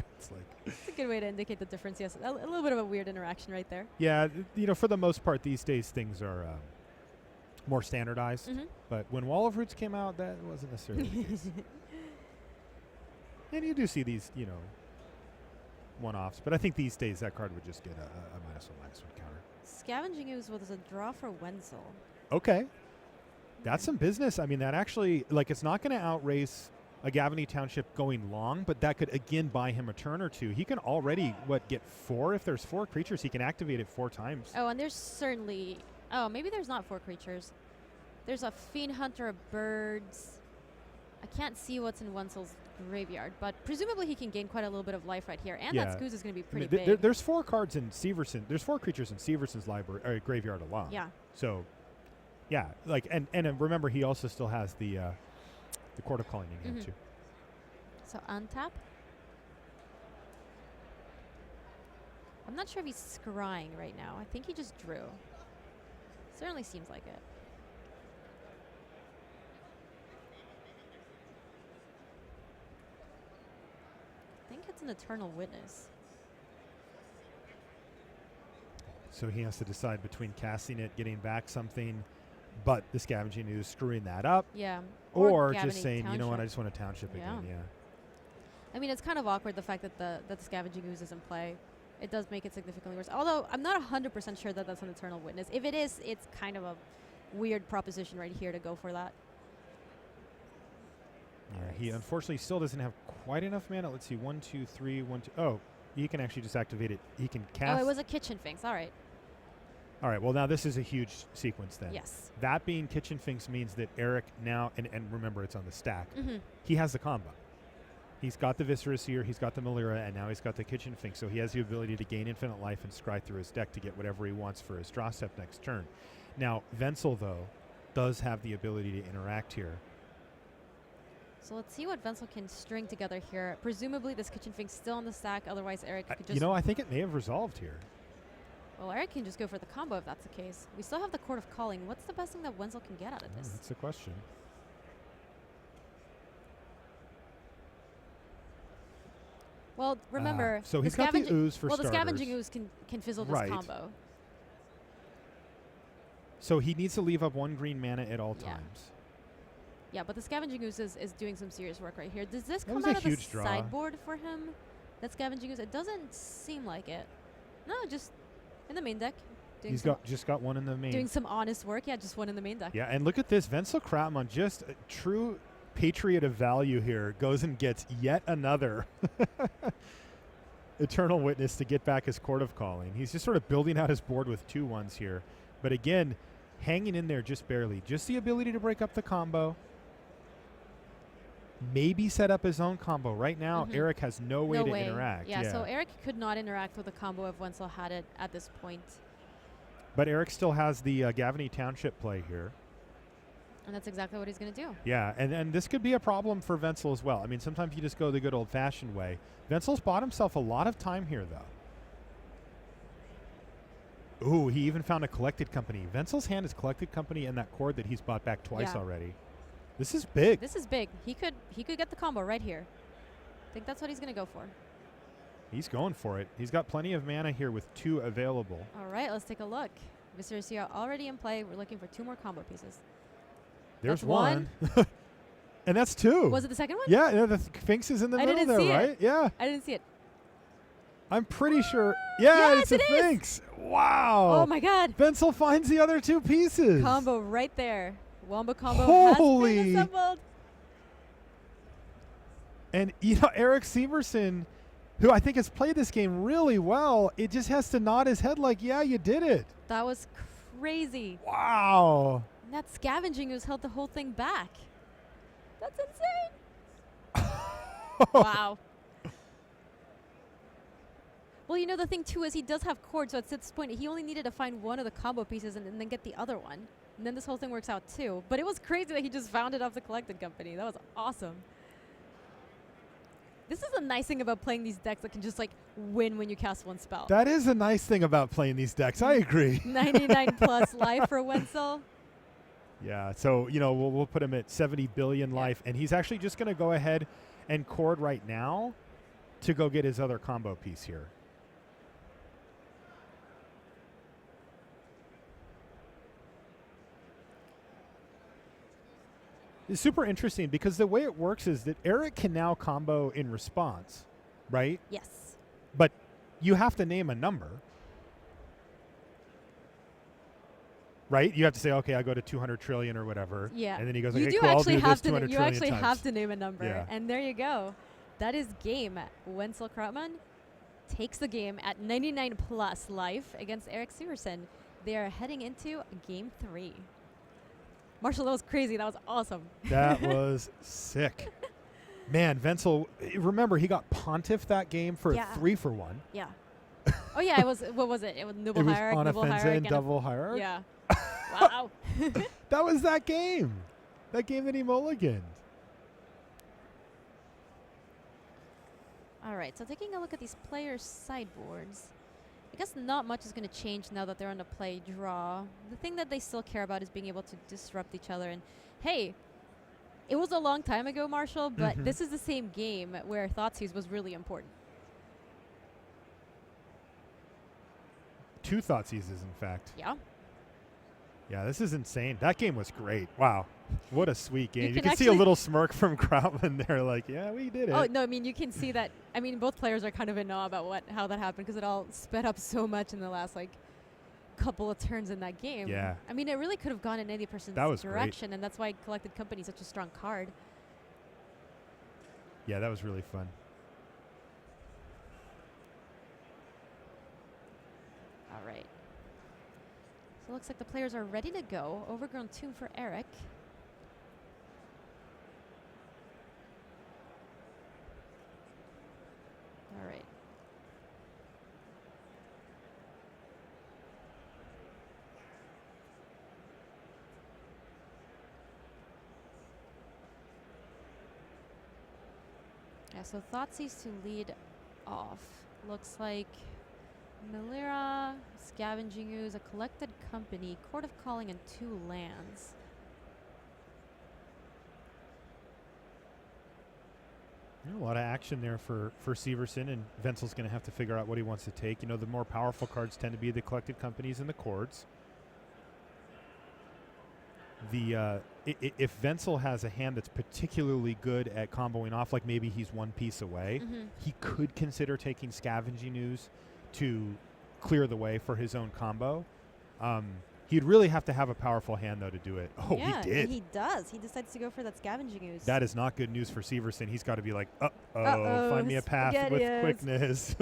It's a good way to indicate the difference. Yes, a little bit of a weird interaction right there. Yeah, for the most part these days things are more standardized. But when Wall of Roots came out, that wasn't necessarily the case. And you do see these, one-offs. But I think these days that card would just get a -1/-1 counter. Scavenging Ooze was a draw for Wenzel. Okay. That's some business. I mean, that actually, it's not going to outrace a Gavany Township going long, but that could, again, buy him a turn or two. He can already, get 4? If there's 4 creatures, he can activate it 4 times. Oh, and there's certainly... Oh, maybe there's not 4 creatures. There's a Fiend Hunter of Birds. I can't see what's in Wenzel's graveyard, but presumably he can gain quite a little bit of life right here, and that Scooz is going to be pretty big. There's 4 cards in Severson. There's 4 creatures in Severson's library graveyard alone. Yeah. So, yeah, and remember he also still has the Court of Calling in hand too. So untap. I'm not sure if he's scrying right now. I think he just drew. Certainly seems like it. I think it's an Eternal Witness. So he has to decide between casting it, getting back something, but the Scavenging Ooze screwing that up. Yeah. Or just saying, you know what, I just want a Township again. Yeah. I mean, it's kind of awkward the fact that the Scavenging Ooze is in play. It does make it significantly worse. Although I'm not 100% sure that that's an Eternal Witness. If it is, it's kind of a weird proposition right here to go for that. Yeah, he unfortunately still doesn't have quite enough mana. Let's see, 1, 2, 3, 1, 2. Oh, he can actually just activate it. He can cast. Oh, it was a Kitchen Finks. All right. All right, well, now this is a huge sequence then. Yes. That being Kitchen Finks means that Eric now, and remember it's on the stack, he has the combo. He's got the Viscera Seer, he's got the Malira, and now he's got the Kitchen Finks, so he has the ability to gain infinite life and scry through his deck to get whatever he wants for his draw step next turn. Now, Wenzel, though, does have the ability to interact here. So let's see what Wenzel can string together here. Presumably this Kitchen Fink's still on the stack, otherwise Eric could just... I think it may have resolved here. Well, Eric can just go for the combo if that's the case. We still have the Court of Calling. What's the best thing that Wenzel can get out of this? That's the question. Well, remember... so he's got the Ooze for starters. Well, the Scavenging Ooze can fizzle this combo. So he needs to leave up 1 green mana at all times. Yeah, but the Scavenging Ooze is doing some serious work right here. Does this come out of the sideboard for him? That Scavenging Ooze? It doesn't seem like it. No, just in the main deck. He's just got 1 in the main. Doing some honest work. Yeah, just 1 in the main deck. Yeah, and look at this. Wenzel Krautmann, just a true patriot of value here, goes and gets yet another Eternal Witness to get back his Court of Calling. He's just sort of building out his board with 2 1s here. But again, hanging in there just barely. Just the ability to break up the combo. Maybe set up his own combo. Right now, Eric has no way to interact. Yeah, so Eric could not interact with the combo if Wenzel had it at this point. But Eric still has the Gavany Township play here. And that's exactly what he's going to do. Yeah, and this could be a problem for Wenzel as well. I mean, sometimes you just go the good old-fashioned way. Wenzel's bought himself a lot of time here, though. Ooh, he even found a Collected Company. Wenzel's hand is Collected Company and that cord that he's bought back twice already. This is big. This is big. He could get the combo right here. I think that's what he's going to go for. He's going for it. He's got plenty of mana here with 2 available. All right, let's take a look. Viscera Seer already in play. We're looking for 2 more combo pieces. There's one. And that's 2. Was it the second one? Yeah, the Finks is in the middle there, right? Yeah. I didn't see it. I'm pretty sure. Yeah, yes, it's a Finks. Wow. Oh, my God. Wenzel finds the other 2 pieces. Combo right there. Wombo combo Holy. has been assembled. And, Eric Severson, who I think has played this game really well, it just has to nod his head like, yeah, you did it. That was crazy. Wow. And that Scavenging Ooze held the whole thing back. That's insane. Wow. Well, you know, the thing too is he does have chords, so at this point he only needed to find one of the combo pieces and then get the other one. And then this whole thing works out too. But it was crazy that he just found it off the collected company. That was awesome. This is a nice thing about playing these decks that can just like win when you cast one spell. That is a nice thing about playing these decks. I agree. 99 plus life for Wenzel. Yeah, so, you know, we'll put him at 70 billion life, and he's actually just going to go ahead and chord right now to go get his other combo piece here. It's super interesting because the way it works is that Eric can now combo in response, right? Yes. But you have to name a number. Right? You have to say, okay, I go to 200 trillion or whatever. Yeah. And then he goes, You okay, do cool, I'll actually do have this to. 200 You trillion actually times. have to name a number, Yeah. and there you go. That is game. Wenzel Krautmann takes the game at 99 plus life against Eric Severson. They are heading into game 3. Marshall, that was crazy. That was awesome. That was sick. Man, Wenzel, remember, he got Pontiff that game for Yeah. a 3-for-1. Yeah. Oh yeah, it was. What was it? It was Noble It was Hierarch, on Noble offensive Hierarch, and double hierarch. Yeah. Wow. That was that game. That game that he mulliganed. All right. So taking a look at these players' sideboards, I guess not much is going to change now that they're on a play draw. The thing that they still care about is being able to disrupt each other. And hey, it was a long time ago, Marshall, but this is the same game where Thoughtseize was really important. 2 Thoughtseizes, in fact. Yeah. Yeah, this is insane. That game was great. Wow. What a sweet game. You can can see a actually little smirk from Krautmann there, like, yeah, we did it. Oh, no, I mean, you can see that. I mean, both players are kind of in awe about how that happened because it all sped up so much in the last, like, couple of turns in that game. Yeah. I mean, it really could have gone in any person's That was direction, and that's why Collected Company is such a strong card. Yeah, that was really fun. All right. So it looks like the players are ready to go. Overgrown Tomb for Eric. All right. Yeah, so Thoughtseize to lead off. Looks like Melira, Scavenging Ooze, a Collected Company, Court of Calling, and 2 lands. A lot of action there for Severson, and Wenzel's going to have to figure out what he wants to take. You know, the more powerful cards tend to be the Collected Companies and the chords. If Wenzel has a hand that's particularly good at comboing off, like maybe he's one piece away, he could consider taking Scavenging Ooze to clear the way for his own combo. He'd really have to have a powerful hand, though, to do it. Oh, Yeah, he did. and he does. He decides to go for that Scavenging Ooze. That is not good news for Severson. He's got to be like, Uh-oh, find me a path with SpaghettiOs. quickness.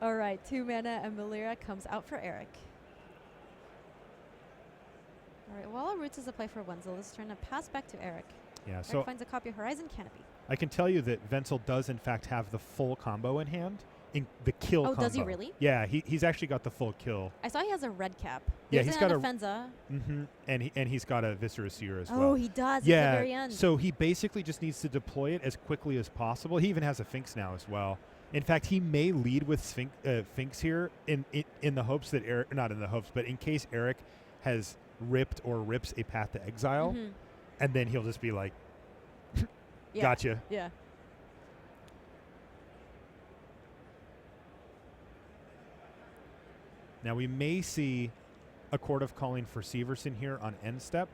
All right, 2 mana, and Melira comes out for Eric. All right, Wall of Roots is a play for Wenzel. This turn, a pass back to Eric. Yeah, Eric so finds a copy of Horizon Canopy. I can tell you that Wenzel does, in fact, have the full combo in hand. In the kill combo. does he really? Yeah, he's actually got the full kill. I saw he has a red cap. Yeah, He has he's got an a Defensa. and he's got a Viscera Seer as well. Oh, he does. Yeah, At the very end. so he basically just needs to deploy it as quickly as possible. He even has a Finks now as well. In fact, he may lead with Finks here in the hopes that Eric, not in the hopes, but in case Eric has ripped or rips a Path to Exile, and then he'll just be like, Yeah. gotcha. Yeah. Now we may see a Court of Calling for Severson here on end step,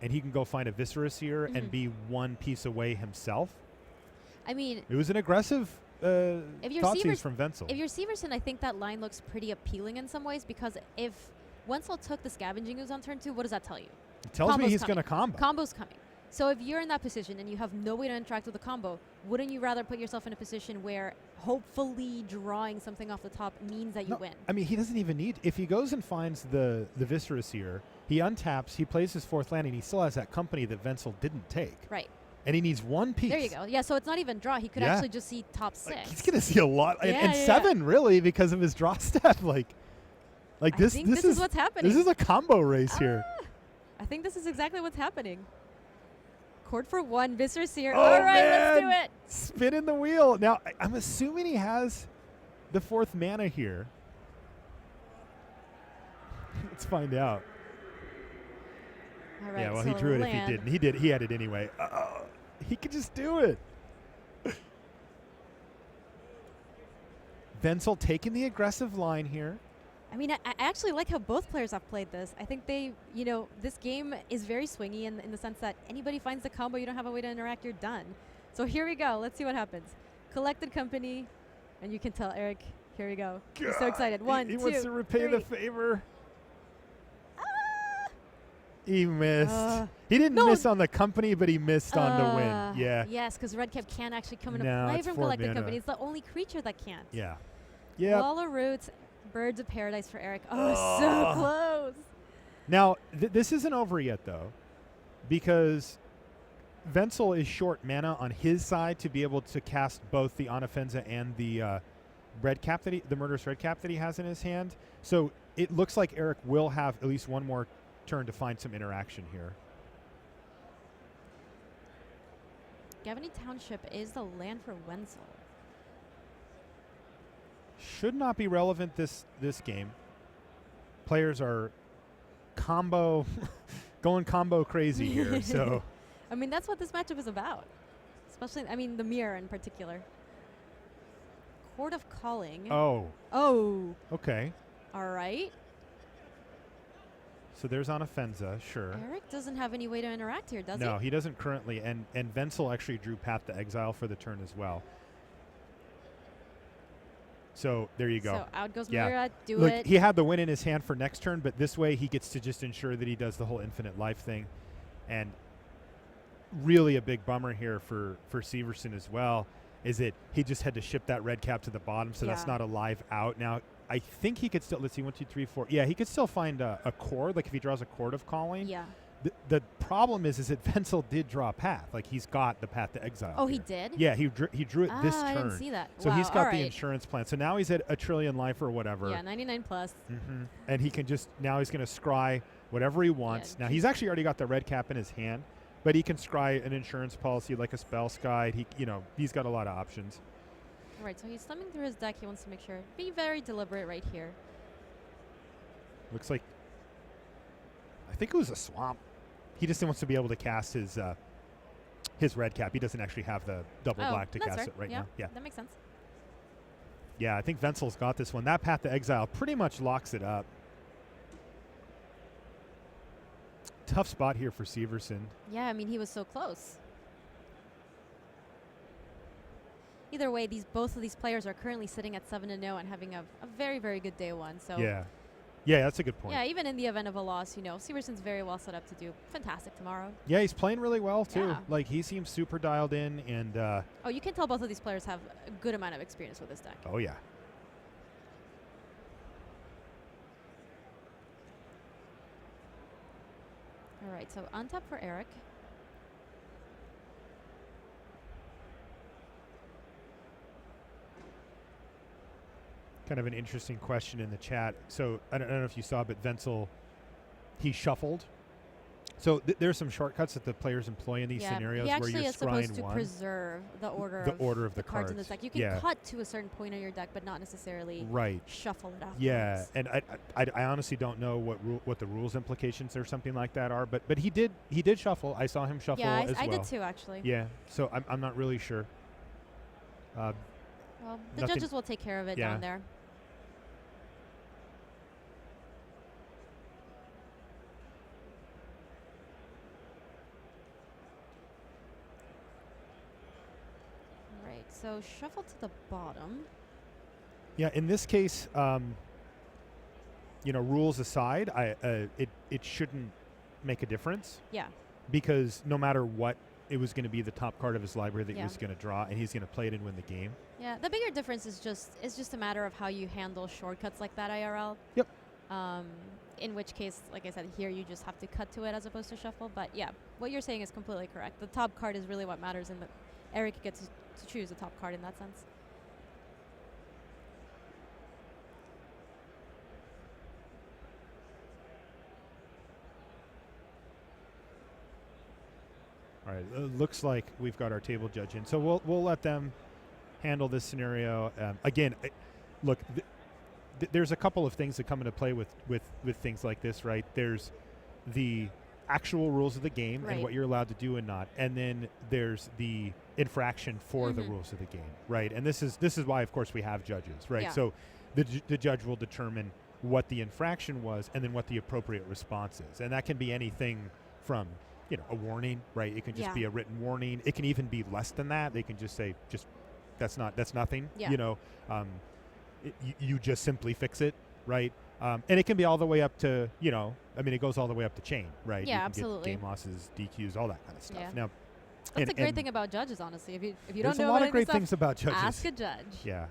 and he can go find a Viscera Seer and be one piece away himself. I mean, It was an aggressive if you're Thoughtseize Severs- from Wenzel. if you're Severson, I think that line looks pretty appealing in some ways because if Wenzel took the Scavenging Ooze on turn 2, what does that tell you? It tells me combo's he's coming. going to combo. Combo's coming. So if you're in that position and you have no way to interact with the combo, wouldn't you rather put yourself in a position where hopefully drawing something off the top means that you win? I mean, he doesn't even need. If he goes and finds the Viscera Seer, he untaps, he plays his 4th land, and he still has that company that Wenzel didn't take. Right. And he needs one piece. There you go. Yeah, so it's not even draw. He could Yeah. actually just see top 6. He's going to see a lot. Yeah, and yeah, 7, really, because of his draw step. Like this, I think this is what's happening. This is a combo race here. I think this is exactly what's happening. Court for 1, Viscer's here. Oh, All right, man. let's do it. Spinning the wheel. Now, I'm assuming he has the 4th mana here. Let's find out. All right, Yeah, well, so he drew it land. if he didn't. He had it anyway. He could just do it. Wenzel taking the aggressive line here. I mean, I actually like how both players have played this. I think they, this game is very swingy in the sense that anybody finds the combo, you don't have a way to interact, you're done. So here we go. Let's see what happens. Collected Company, and you can tell Eric, here we go. He's so excited. 1, 2, He wants to repay 3. the favor. Ah! He missed. He didn't miss on the company, but he missed on the win. Yeah. Yes, because Red Cap can't actually come into No, play it's from 4 Collected mana. Company. It's the only creature that can't. Yeah. Yeah. Wall of Roots, Birds of Paradise for Eric. Oh, so close. Now, this isn't over yet, though, because Wenzel is short mana on his side to be able to cast both the Onofenza and the red cap the Murderous Red Cap that he has in his hand. So it looks like Eric will have at least one more turn to find some interaction here. Gavany Township is the land for Wenzel. Should not be relevant this game. Players are going combo crazy here. So I mean, that's what this matchup is about. Especially, I mean, the mirror in particular. Court of Calling. Oh. Okay. All right. So there's Onofenza, sure. Eric doesn't have any way to interact here, does he? No, he doesn't currently. And Wenzel actually drew Path to Exile for the turn as well. So there you go. So out goes Yeah. Mira. Look, it. he had the win in his hand for next turn, but this way he gets to just ensure that he does the whole infinite life thing. And really a big bummer here for Severson as well is that he just had to ship that red cap to the bottom, so that's not a live out. Now, I think he could still, let's see, 1, 2, 3, 4. Yeah, he could still find a chord, like if he draws a Chord of Calling. Yeah. The problem is that Wenzel did draw a path. Like, he's got the Path to Exile. Oh, here. he did? Yeah, he drew it this turn. I didn't see that. So wow, he's got all the right. insurance plan. So now he's at a trillion life or whatever. Yeah, 99 plus. And he can just, now he's going to scry whatever he wants. Now, he's actually already got the red cap in his hand, but he can scry an insurance policy like a Spell Skite. He's got a lot of options. All right, so he's slumming through his deck. He wants to make sure. Be very deliberate right here. Looks like, I think it was a swamp. He just wants to be able to cast his red cap. He doesn't actually have the double black to that's cast fair. it right yeah, now. Yeah, that makes sense. Yeah, I think Wenzel's got this one. That Path to Exile pretty much locks it up. Tough spot here for Severson. Yeah, I mean, he was so close. Either way, both of these players are currently sitting at 7-0 and having a very, very good day one. So Yeah, that's a good point. yeah, even in the event of a loss, Severson's very well set up to do fantastic tomorrow. Yeah, he's playing really well too. Yeah. Like, he seems super dialed in, and Oh, you can tell both of these players have a good amount of experience with this deck. oh yeah. All right, so untap for Eric. Kind of an interesting question in the chat. So I don't know if you saw, but Wenzel, he shuffled. So there's some shortcuts that the players employ in these scenarios where he you're actually is supposed scrying to one. preserve the order of the cards in this deck. You can cut to a certain point on your deck, but not necessarily shuffle it afterwards. Yeah, and I honestly don't know what the rules implications or something like that are, but he did shuffle. I saw him shuffle as well. I did too, actually. Yeah, so I'm not really sure. Well, the judges will take care of it down there. So shuffle to the bottom. Yeah, in this case, rules aside, it shouldn't make a difference. Yeah. Because no matter what, it was going to be the top card of his library that he was going to draw, and he's going to play it and win the game. Yeah, the bigger difference is just a matter of how you handle shortcuts like that IRL. Yep. in which case, like I said, here you just have to cut to it as opposed to shuffle. But yeah, what you're saying is completely correct. The top card is really what matters, and Eric gets to choose the top card in that sense. All right, it looks like we've got our table judge in, so we'll let them handle this scenario. Again, look, there's a couple of things that come into play with things like this, right? There's the actual rules of the game and what you're allowed to do and not, and then there's the infraction for the rules of the game, right? And this is why, of course, we have judges, right? Yeah. So the judge will determine what the infraction was and then what the appropriate response is, and that can be anything from a warning, right? It can just be a written warning. It can even be less than that. They can just say, that's nothing. Yeah. You just simply fix it, right? And it can be all the way up to, it goes all the way up the chain, right? Yeah, you can absolutely. Get game losses, DQs, all that kind of stuff. Yeah. Now, that's the great thing about judges, honestly. If you don't know there's a lot of great stuff, things about judges. ask a judge. Yeah.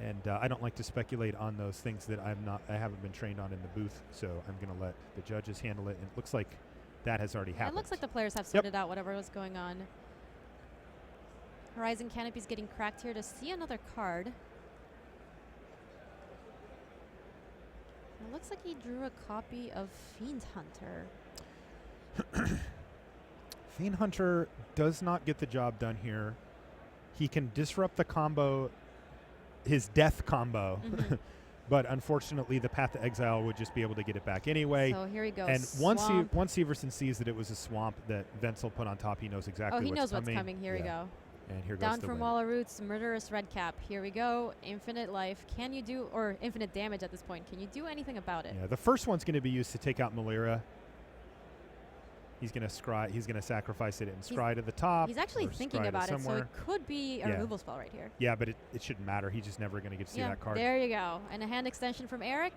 And I don't like to speculate on those things that I haven't been trained on in the booth, so I'm going to let the judges handle it. And it looks like that has already happened. It looks like the players have sorted out whatever was going on. Horizon Canopy's getting cracked here to see another card. It looks like he drew a copy of Fiend Hunter. Fiend Hunter does not get the job done here. He can disrupt the combo, his death combo, but unfortunately the Path to Exile would just be able to get it back anyway. So here he goes. And once Severson sees that it was a swamp that Wenzel put on top, he knows exactly what's coming. Oh, he knows what's coming. Here we go. And here Down goes the from win. Wall of Roots, Murderous Redcap. Here we go. Infinite life. Can you do, or infinite damage at this point? Can you do anything about it? Yeah, the first one's going to be used to take out Malira. He's going to scry. He's going to sacrifice it and scry to the top. He's actually thinking about it, so it could be a removal spell right here. Yeah, but it shouldn't matter. He's just never going to get to see that card. There you go. And a hand extension from Eric.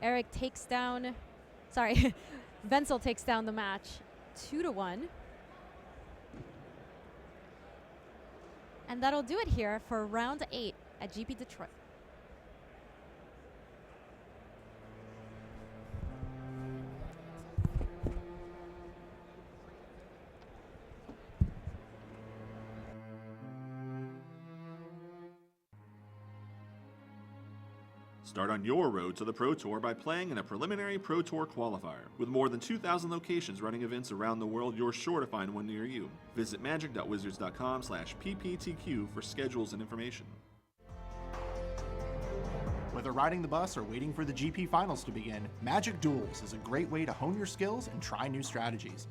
Eric takes down, sorry, Wenzel takes down the match 2-1. And that'll do it here for round 8 at GP Detroit. Start on your road to the Pro Tour by playing in a preliminary Pro Tour qualifier. With more than 2,000 locations running events around the world, you're sure to find one near you. Visit magic.wizards.com/pptq for schedules and information. Whether riding the bus or waiting for the GP finals to begin, Magic Duels is a great way to hone your skills and try new strategies.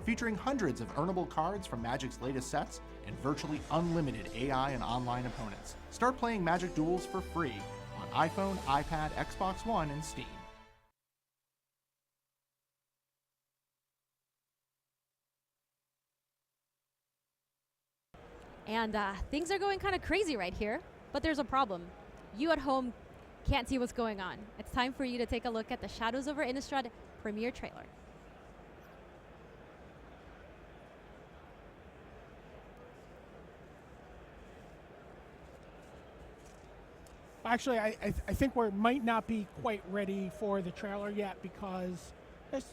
Featuring hundreds of earnable cards from Magic's latest sets and virtually unlimited AI and online opponents. Start playing Magic Duels for free on iPhone, iPad, Xbox One, and Steam. And things are going kind of crazy right here, but there's a problem. You at home can't see what's going on. It's time for you to take a look at the Shadows over Innistrad premiere trailer. Actually, I think we might not be quite ready for the trailer yet because this